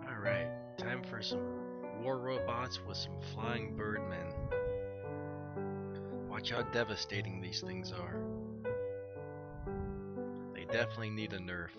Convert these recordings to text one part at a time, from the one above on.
Alright, time for some war robots with some flying birdmen. Watch how devastating these things are. They definitely need a nerf.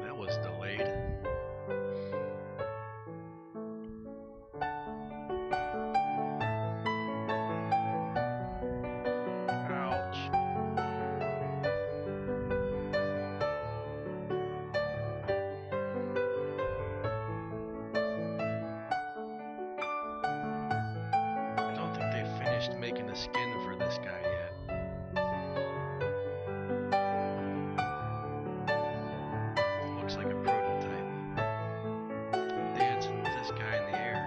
That was delayed. Ouch. I don't think they finished making a skin for this guy yet. Looks like a prototype. Dancing with this guy in the air.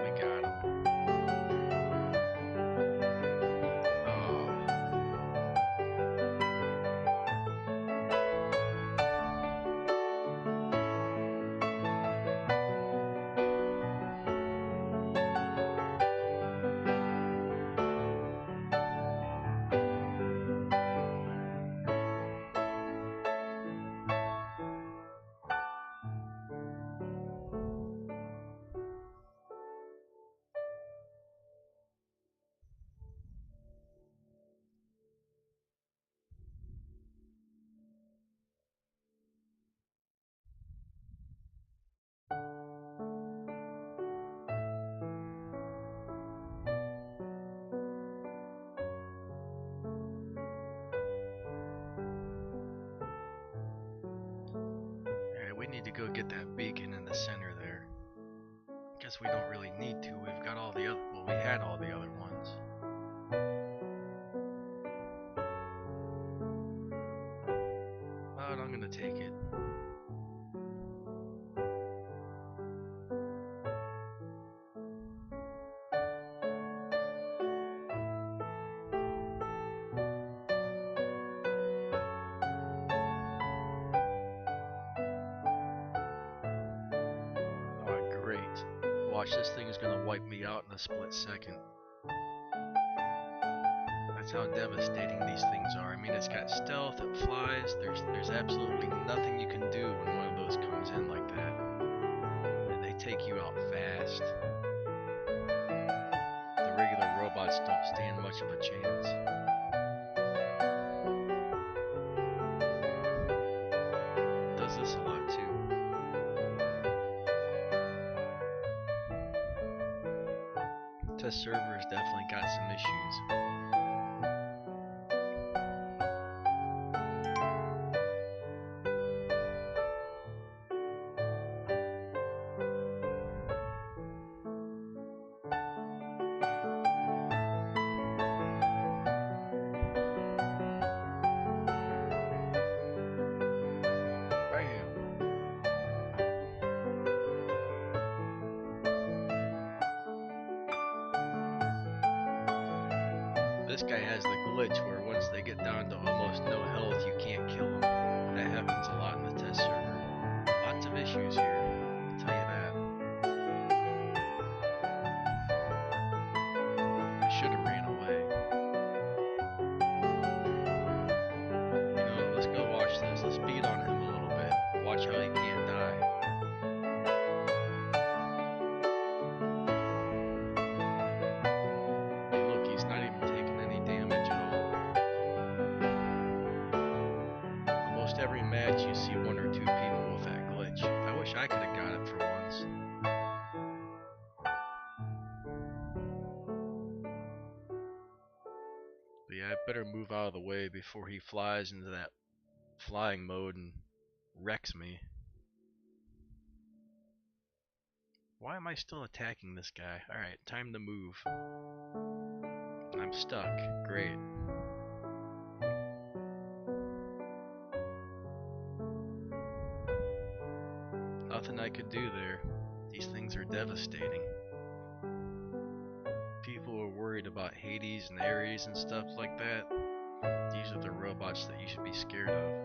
We got him. Oh, alright, we need to go get that beacon in the center there. Guess we don't really need to. We've got all the other. Well, we had all the other ones. But I'm gonna take it. Oh, great. Watch, this thing is gonna wipe me out in a split second. That's how devastating these things are. I mean, it's got stealth, it flies. There's absolutely nothing you can do when one of those comes in like that. And they take you out fast. The regular robots don't stand much of a chance. It does this a lot too. Test server's definitely got some issues. Bam! This guy has the glitch where once they get down to almost no health, you can't kill them. That happens a lot in the test server. Lots of issues here, I'll tell you that. I should have ran away. You know, let's go watch this. Let's every match you see one or two people with that glitch. I wish I could have got it for once. But yeah, I better move out of the way before he flies into that flying mode and wrecks me. Why am I still attacking this guy? Alright, time to move. I'm stuck. Great. Nothing I could do there. These things are devastating. People are worried about Hades and Ares and stuff like that. These are the robots that you should be scared of.